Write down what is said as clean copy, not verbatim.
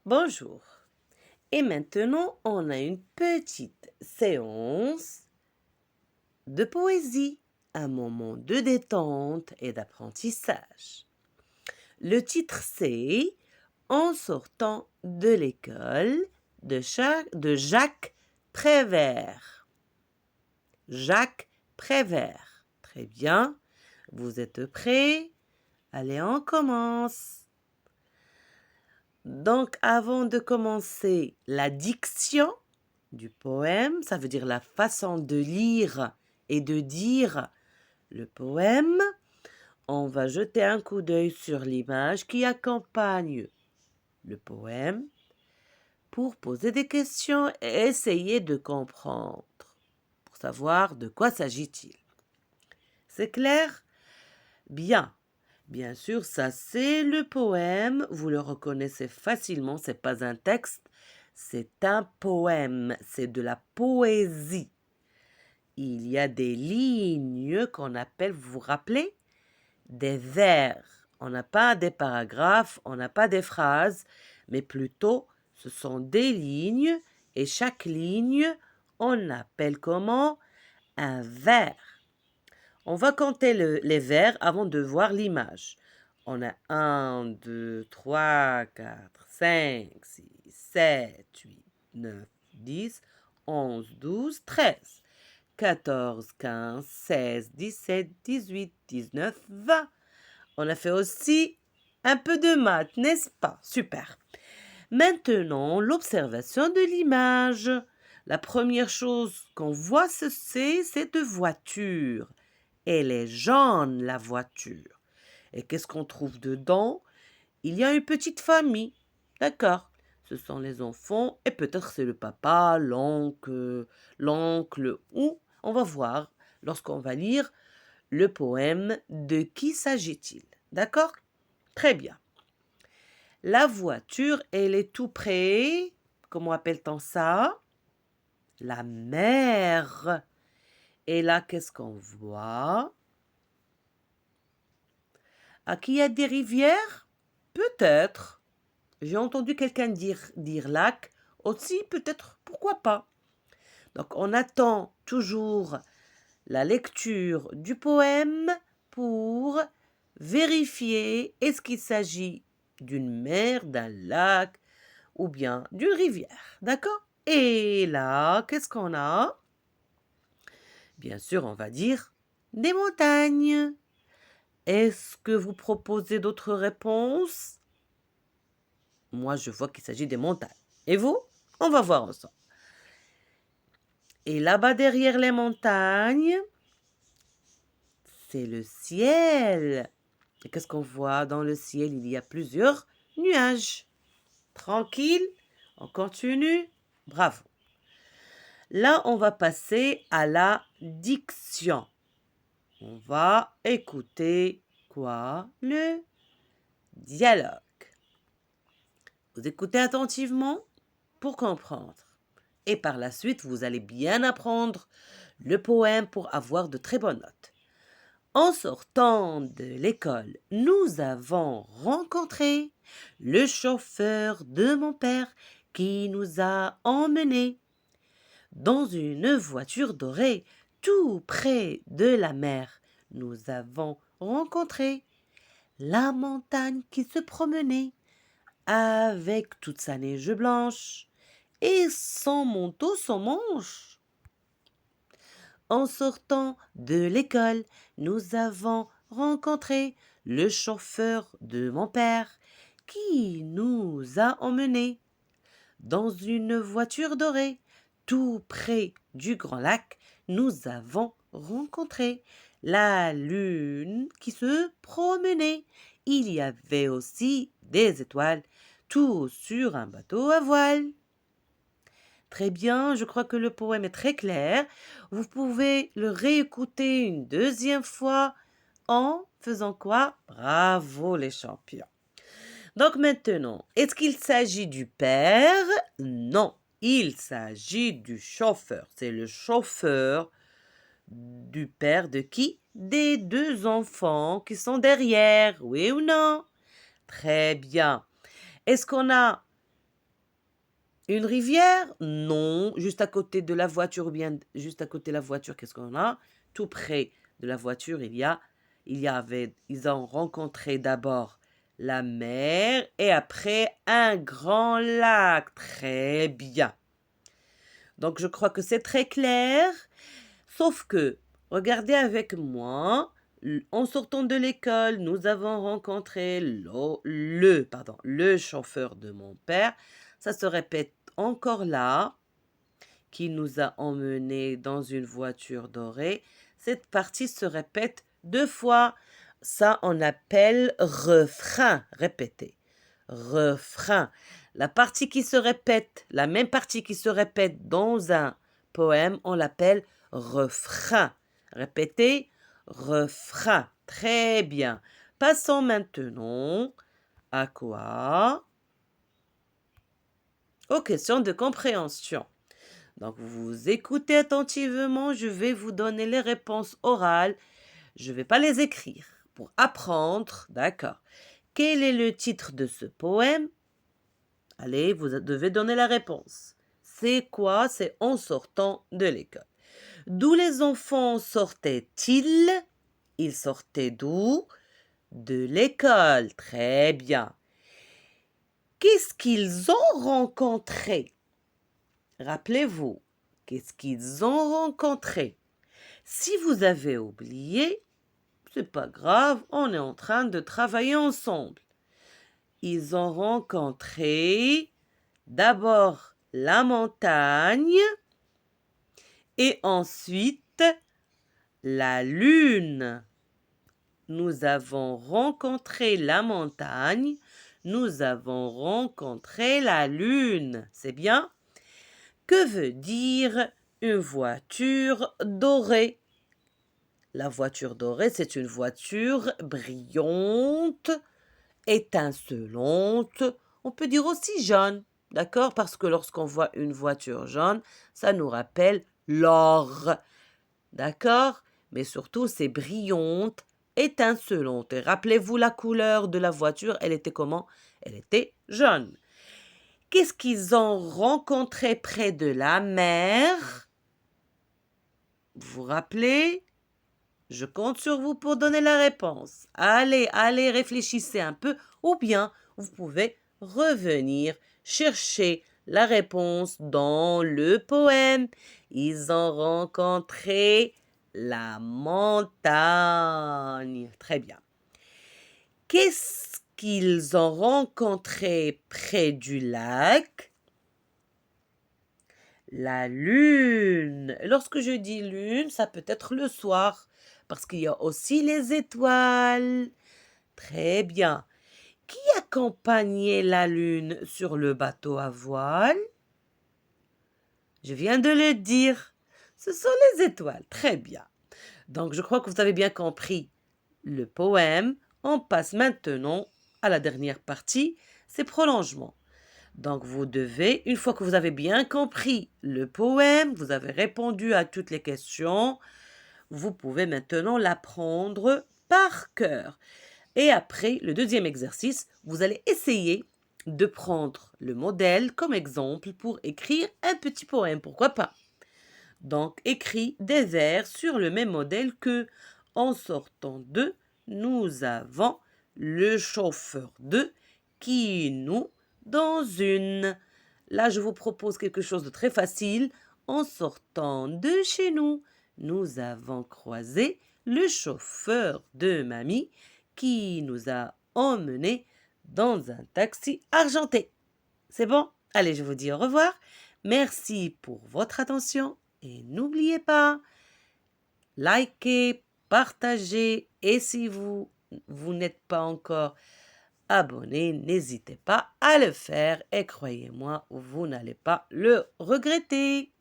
Bonjour. Et maintenant, on a une petite séance de poésie, un moment de détente et d'apprentissage. Le titre c'est En sortant de l'école de Jacques Prévert. Jacques Prévert. Très bien. Vous êtes prêts? Allez, on commence. Donc, avant de commencer la diction du poème, ça veut dire la façon de lire et de dire le poème, on va jeter un coup d'œil sur l'image qui accompagne le poème pour poser des questions et essayer de comprendre, pour savoir de quoi s'agit-il. C'est clair? Bien. Bien sûr, ça c'est le poème, vous le reconnaissez facilement, c'est pas un texte, c'est un poème, c'est de la poésie. Il y a des lignes qu'on appelle, vous vous rappelez, des vers. On n'a pas des paragraphes, on n'a pas des phrases, mais plutôt ce sont des lignes et chaque ligne, on appelle comment? Un vers. On va compter les vers avant de voir l'image. On a 1, 2, 3, 4, 5, 6, 7, 8, 9, 10, 11, 12, 13, 14, 15, 16, 17, 18, 19, 20. On a fait aussi un peu de maths, n'est-ce pas? Super. Maintenant, l'observation de l'image. La première chose qu'on voit, c'est de voiture. Elle est jaune, la voiture. Et qu'est-ce qu'on trouve dedans? Il y a une petite famille. D'accord. Ce sont les enfants et peut-être c'est le papa, l'oncle ou on va voir lorsqu'on va lire le poème de qui s'agit-il. D'accord? Très bien. La voiture, elle est tout près. Comment appelle-t-on ça? La mer. Et là, qu'est-ce qu'on voit? Ah, qu'il y a des rivières? Peut-être. J'ai entendu quelqu'un dire lac. Aussi, peut-être, pourquoi pas. Donc, on attend toujours la lecture du poème pour vérifier est-ce qu'il s'agit d'une mer, d'un lac ou bien d'une rivière. D'accord? Et là, qu'est-ce qu'on a? Bien sûr, on va dire des montagnes. Est-ce que vous proposez d'autres réponses? Moi, je vois qu'il s'agit des montagnes. Et vous? On va voir ensemble. Et là-bas derrière les montagnes, c'est le ciel. Et qu'est-ce qu'on voit dans le ciel? Il y a plusieurs nuages. Tranquille, on continue. Bravo. Là, on va passer à la diction. On va écouter quoi? Le dialogue. Vous écoutez attentivement pour comprendre. Et par la suite, vous allez bien apprendre le poème pour avoir de très bonnes notes. En sortant de l'école, nous avons rencontré le chauffeur de mon père qui nous a emmenés dans une voiture dorée tout près de la mer. Nous avons rencontré la montagne qui se promenait avec toute sa neige blanche et son manteau sans manches. En sortant de l'école, nous avons rencontré le chauffeur de mon père qui nous a emmenés dans une voiture dorée. Tout près du grand lac, nous avons rencontré la lune qui se promenait. Il y avait aussi des étoiles, tout sur un bateau à voile. Très bien, je crois que le poème est très clair. Vous pouvez le réécouter une deuxième fois en faisant quoi? Bravo les champions. Donc maintenant, est-ce qu'il s'agit du père? Non, il s'agit du chauffeur. C'est le chauffeur du père de qui? Des deux enfants qui sont derrière, oui ou non? Très bien. Est-ce qu'on a Une rivière? Non. Juste à côté de la voiture ou bien juste à côté de la voiture, qu'est-ce qu'on a? Tout près de la voiture, ils ont rencontré d'abord la mer et après un grand lac. Très bien. Donc je crois que c'est très clair. Sauf que, regardez avec moi, en sortant de l'école, nous avons rencontré le chauffeur de mon père. Ça se répète encore là, qui nous a emmenés dans une voiture dorée. Cette partie se répète 2 fois. Ça, on appelle refrain. Répétez. Refrain. La partie qui se répète, la même partie qui se répète dans un poème, on l'appelle refrain. Répétez. Refrain. Très bien. Passons maintenant à quoi? Aux questions de compréhension. Donc, vous écoutez attentivement, je vais vous donner les réponses orales. Je ne vais pas les écrire pour apprendre, d'accord. Quel est le titre de ce poème? Allez, vous devez donner la réponse. C'est quoi? C'est en sortant de l'école. D'où les enfants sortaient-ils? Ils sortaient d'où? De l'école. Très bien. Qu'est-ce qu'ils ont rencontré? Rappelez-vous, qu'est-ce qu'ils ont rencontré? Si vous avez oublié, c'est pas grave, on est en train de travailler ensemble. Ils ont rencontré d'abord la montagne et ensuite la lune. Nous avons rencontré la montagne, nous avons rencontré la lune. C'est bien? Que veut dire une voiture dorée? La voiture dorée, c'est une voiture brillante, étincelante. On peut dire aussi jaune, d'accord? Parce que lorsqu'on voit une voiture jaune, ça nous rappelle l'or, d'accord? Mais surtout, c'est brillante, étincelante. Et rappelez-vous la couleur de la voiture, elle était comment? Elle était jaune. Qu'est-ce qu'ils ont rencontré près de la mer? Vous vous rappelez? Je compte sur vous pour donner la réponse. Allez, réfléchissez un peu ou bien vous pouvez revenir chercher la réponse dans le poème. Ils ont rencontré la montagne. Très bien. Qu'est-ce qu'ils ont rencontré près du lac? La lune. Lorsque je dis lune, ça peut être le soir, parce qu'il y a aussi les étoiles. Très bien. Qui accompagnait la lune sur le bateau à voile? Je viens de le dire. Ce sont les étoiles. Très bien. Donc, je crois que vous avez bien compris le poème. On passe maintenant à la dernière partie, c'est prolongement. Donc, vous devez, une fois que vous avez bien compris le poème, vous avez répondu à toutes les questions, vous pouvez maintenant l'apprendre par cœur. Et après, le deuxième exercice, vous allez essayer de prendre le modèle comme exemple pour écrire un petit poème, pourquoi pas. Donc, écris des vers sur le même modèle que en sortant de, nous avons le chauffeur de qui nous dans une. Là, je vous propose quelque chose de très facile. En sortant de chez nous, nous avons croisé le chauffeur de mamie qui nous a emmenés dans un taxi argenté. C'est bon? Allez, je vous dis au revoir. Merci pour votre attention et n'oubliez pas, likez, partagez et si vous n'êtes pas encore abonné, n'hésitez pas à le faire et croyez-moi, vous n'allez pas le regretter.